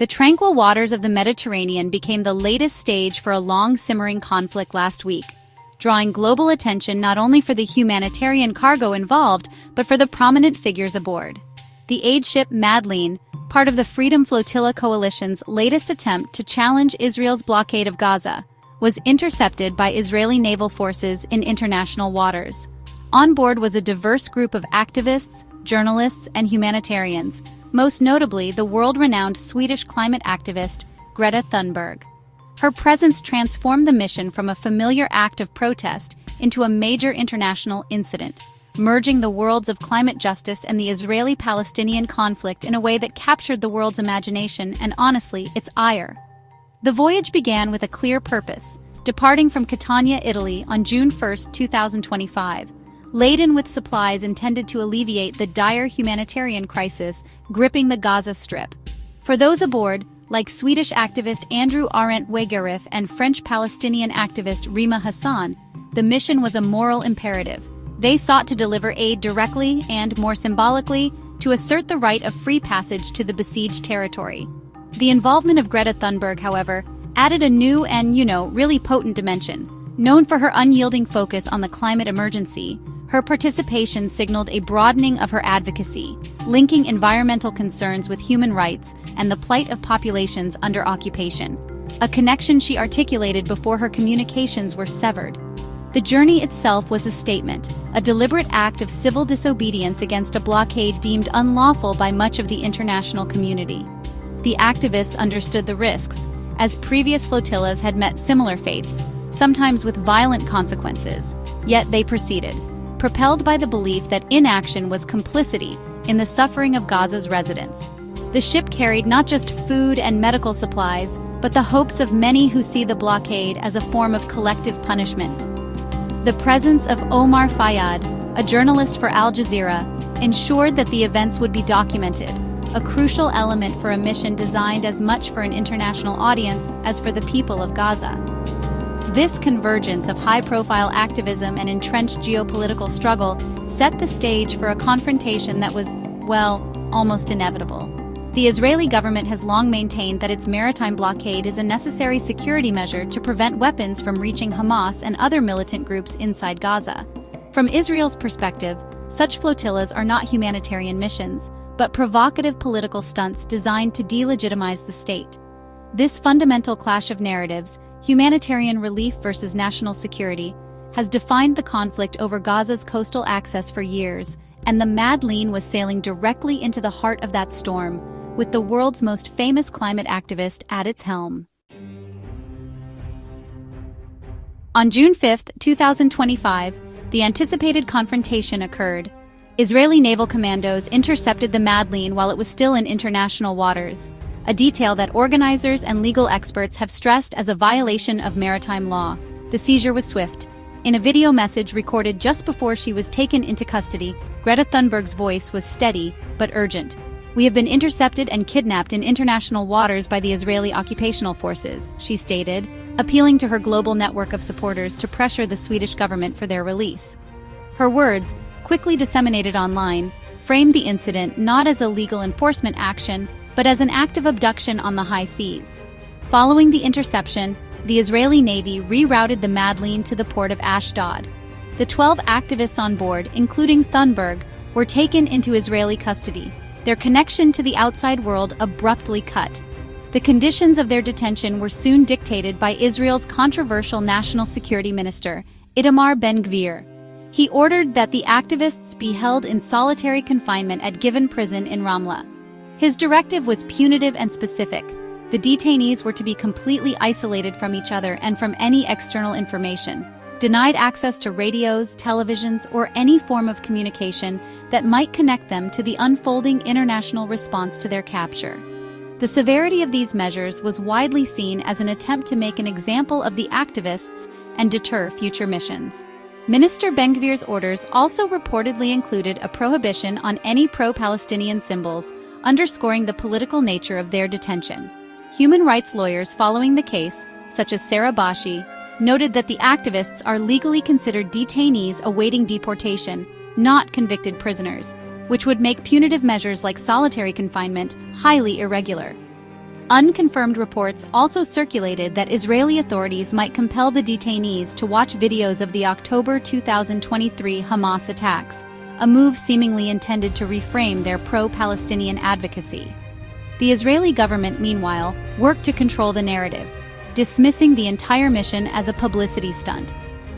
The tranquil waters of the Mediterranean became the latest stage for a long-simmering conflict last week, drawing global attention not only for the humanitarian cargo involved, but for the prominent figures aboard. The aid ship Madleen, part of the Freedom Flotilla Coalition's latest attempt to challenge Israel's blockade of Gaza, was intercepted by Israeli naval forces in international waters. On board was a diverse group of activists, journalists, and humanitarians, most notably the world-renowned Swedish climate activist Greta Thunberg. Her presence transformed the mission from a familiar act of protest into a major international incident, merging the worlds of climate justice and the Israeli-Palestinian conflict in a way that captured the world's imagination and, honestly, its ire. The voyage began with a clear purpose, departing from Catania, Italy on June 1, 2025, laden with supplies intended to alleviate the dire humanitarian crisis gripping the Gaza Strip. For those aboard, like Swedish activist Andrew Arendt Wegerif and French Palestinian activist Rima Hassan, the mission was a moral imperative. They sought to deliver aid directly and, more symbolically, to assert the right of free passage to the besieged territory. The involvement of Greta Thunberg, however, added a new and, really potent dimension. Known for her unyielding focus on the climate emergency, her participation signaled a broadening of her advocacy, linking environmental concerns with human rights and the plight of populations under occupation, a connection she articulated before her communications were severed. The journey itself was a statement, a deliberate act of civil disobedience against a blockade deemed unlawful by much of the international community. The activists understood the risks, as previous flotillas had met similar fates, sometimes with violent consequences, yet they proceeded, propelled by the belief that inaction was complicity in the suffering of Gaza's residents. The ship carried not just food and medical supplies, but the hopes of many who see the blockade as a form of collective punishment. The presence of Omar Fayyad, a journalist for Al Jazeera, ensured that the events would be documented, a crucial element for a mission designed as much for an international audience as for the people of Gaza. This convergence of high-profile activism and entrenched geopolitical struggle set the stage for a confrontation that was, almost inevitable. The Israeli government has long maintained that its maritime blockade is a necessary security measure to prevent weapons from reaching Hamas and other militant groups inside Gaza. From Israel's perspective, such flotillas are not humanitarian missions, but provocative political stunts designed to delegitimize the state. This fundamental clash of narratives, humanitarian relief versus national security, has defined the conflict over Gaza's coastal access for years, and the Madleen was sailing directly into the heart of that storm, with the world's most famous climate activist at its helm. On June 5, 2025, the anticipated confrontation occurred. Israeli naval commandos intercepted the Madleen while it was still in international waters, a detail that organizers and legal experts have stressed as a violation of maritime law. The seizure was swift. In a video message recorded just before she was taken into custody, Greta Thunberg's voice was steady but urgent. "We have been intercepted and kidnapped in international waters by the Israeli occupational forces," she stated, appealing to her global network of supporters to pressure the Swedish government for their release. Her words, quickly disseminated online, framed the incident not as a legal enforcement action, but as an act of abduction on the high seas. Following the interception, the Israeli Navy rerouted the Madleen to the port of Ashdod. The 12 activists on board, including Thunberg, were taken into Israeli custody, their connection to the outside world abruptly cut. The conditions of their detention were soon dictated by Israel's controversial national security minister, Itamar Ben-Gvir. He ordered that the activists be held in solitary confinement at Given Prison in Ramla. His directive was punitive and specific. The detainees were to be completely isolated from each other and from any external information, denied access to radios, televisions, or any form of communication that might connect them to the unfolding international response to their capture. The severity of these measures was widely seen as an attempt to make an example of the activists and deter future missions. Minister Ben-Gvir's orders also reportedly included a prohibition on any pro-Palestinian symbols, underscoring the political nature of their detention. Human rights lawyers following the case, such as Sarah Bashi, noted that the activists are legally considered detainees awaiting deportation, not convicted prisoners, which would make punitive measures like solitary confinement highly irregular. Unconfirmed reports also circulated that Israeli authorities might compel the detainees to watch videos of the October 2023 Hamas attacks, a move seemingly intended to reframe their pro-Palestinian advocacy. The Israeli government, meanwhile, worked to control the narrative, dismissing the entire mission as a publicity stunt.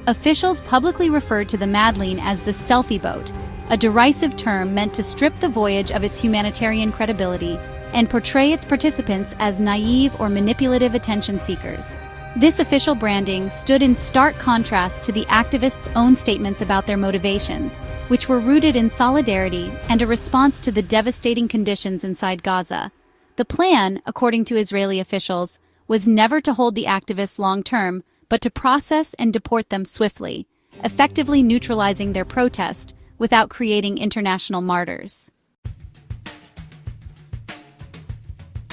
Officials publicly referred to the Madleen as the selfie boat, a derisive term meant to strip the voyage of its humanitarian credibility and portray its participants as naive or manipulative attention seekers. This official branding stood in stark contrast to the activists' own statements about their motivations, which were rooted in solidarity and a response to the devastating conditions inside Gaza. The plan, according to Israeli officials, was never to hold the activists long-term, but to process and deport them swiftly, effectively neutralizing their protest without creating international martyrs.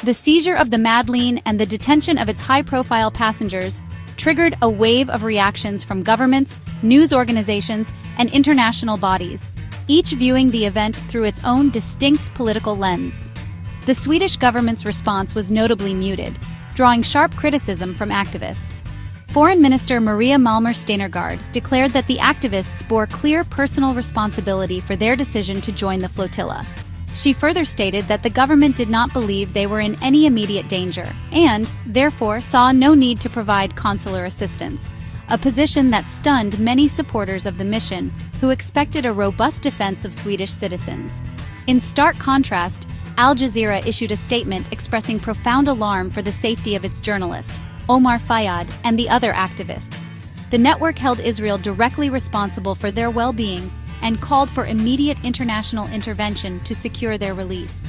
The seizure of the Madleen and the detention of its high-profile passengers triggered a wave of reactions from governments, news organizations, and international bodies, each viewing the event through its own distinct political lens. The Swedish government's response was notably muted, drawing sharp criticism from activists. Foreign Minister Maria Malmer Stenergard declared that the activists bore clear personal responsibility for their decision to join the flotilla. She further stated that the government did not believe they were in any immediate danger and, therefore, saw no need to provide consular assistance, a position that stunned many supporters of the mission who expected a robust defense of Swedish citizens. In stark contrast, Al Jazeera issued a statement expressing profound alarm for the safety of its journalist, Omar Fayyad, and the other activists. The network held Israel directly responsible for their well-being and called for immediate international intervention to secure their release.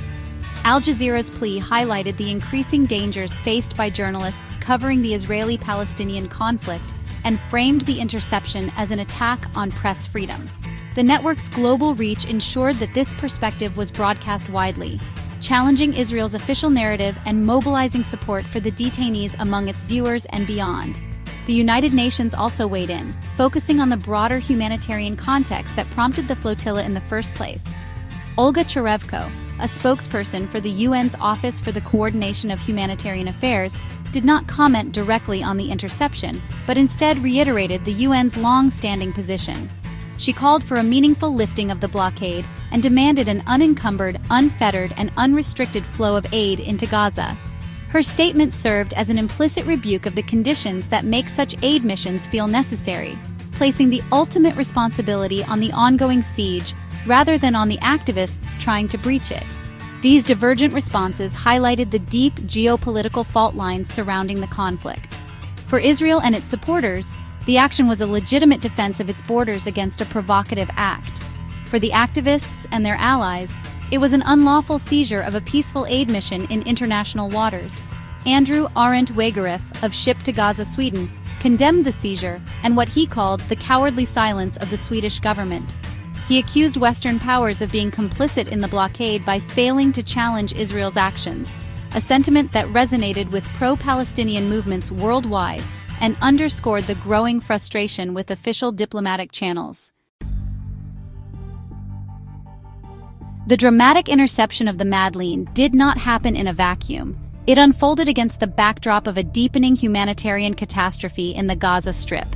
Al Jazeera's plea highlighted the increasing dangers faced by journalists covering the Israeli-Palestinian conflict and framed the interception as an attack on press freedom. The network's global reach ensured that this perspective was broadcast widely, challenging Israel's official narrative and mobilizing support for the detainees among its viewers and beyond. The United Nations also weighed in, focusing on the broader humanitarian context that prompted the flotilla in the first place. Olga Cherevko, a spokesperson for the UN's Office for the Coordination of Humanitarian Affairs, did not comment directly on the interception, but instead reiterated the UN's long-standing position. She called for a meaningful lifting of the blockade and demanded an unencumbered, unfettered, and unrestricted flow of aid into Gaza. Her statement served as an implicit rebuke of the conditions that make such aid missions feel necessary, placing the ultimate responsibility on the ongoing siege rather than on the activists trying to breach it. These divergent responses highlighted the deep geopolitical fault lines surrounding the conflict. For Israel and its supporters, the action was a legitimate defense of its borders against a provocative act. For the activists and their allies, it was an unlawful seizure of a peaceful aid mission in international waters. Andrew Arendt Wegerup of Ship to Gaza, Sweden, condemned the seizure and what he called the cowardly silence of the Swedish government. He accused Western powers of being complicit in the blockade by failing to challenge Israel's actions, a sentiment that resonated with pro-Palestinian movements worldwide and underscored the growing frustration with official diplomatic channels. The dramatic interception of the Madleen did not happen in a vacuum. It unfolded against the backdrop of a deepening humanitarian catastrophe in the Gaza Strip.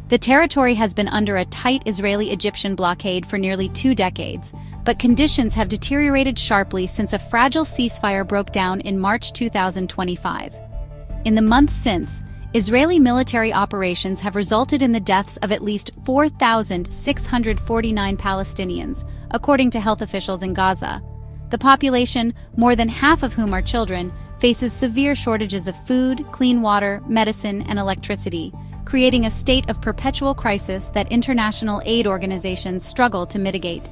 The territory has been under a tight Israeli-Egyptian blockade for nearly 2 decades, but conditions have deteriorated sharply since a fragile ceasefire broke down in March 2025. In the months since, Israeli military operations have resulted in the deaths of at least 4,649 Palestinians, according to health officials in Gaza. The population, more than half of whom are children, faces severe shortages of food, clean water, medicine, and electricity, creating a state of perpetual crisis that international aid organizations struggle to mitigate.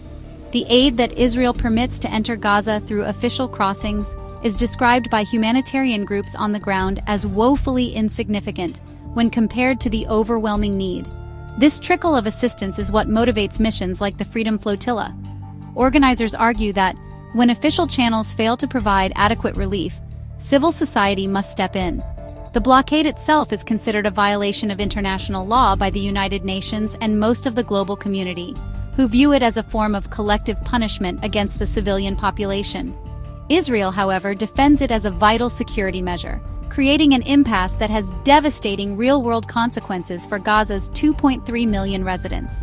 The aid that Israel permits to enter Gaza through official crossings is described by humanitarian groups on the ground as woefully insignificant when compared to the overwhelming need. This trickle of assistance is what motivates missions like the Freedom Flotilla. Organizers argue that, when official channels fail to provide adequate relief, civil society must step in. The blockade itself is considered a violation of international law by the United Nations and most of the global community, who view it as a form of collective punishment against the civilian population. Israel, however, defends it as a vital security measure, creating an impasse that has devastating real-world consequences for Gaza's 2.3 million residents.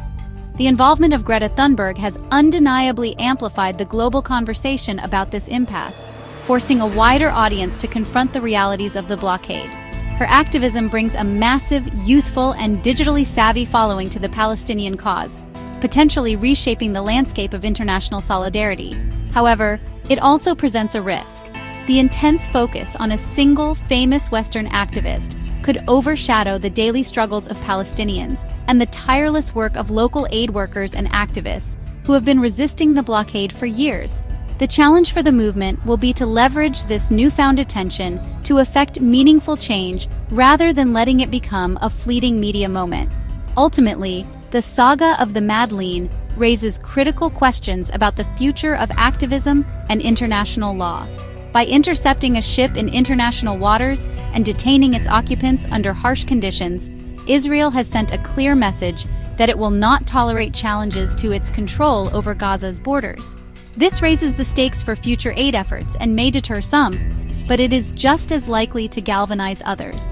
The involvement of Greta Thunberg has undeniably amplified the global conversation about this impasse, forcing a wider audience to confront the realities of the blockade. Her activism brings a massive, youthful, and digitally savvy following to the Palestinian cause, potentially reshaping the landscape of international solidarity. However, it also presents a risk. The intense focus on a single famous Western activist could overshadow the daily struggles of Palestinians and the tireless work of local aid workers and activists who have been resisting the blockade for years. The challenge for the movement will be to leverage this newfound attention to effect meaningful change rather than letting it become a fleeting media moment. Ultimately, the saga of the Madeleine raises critical questions about the future of activism and international law. By intercepting a ship in international waters and detaining its occupants under harsh conditions, Israel has sent a clear message that it will not tolerate challenges to its control over Gaza's borders. This raises the stakes for future aid efforts and may deter some, but it is just as likely to galvanize others.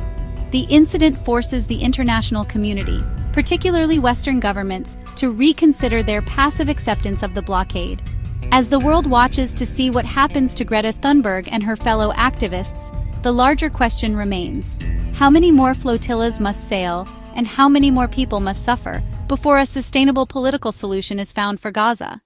The incident forces the international community, particularly Western governments, to reconsider their passive acceptance of the blockade. As the world watches to see what happens to Greta Thunberg and her fellow activists, the larger question remains: how many more flotillas must sail, and how many more people must suffer before a sustainable political solution is found for Gaza?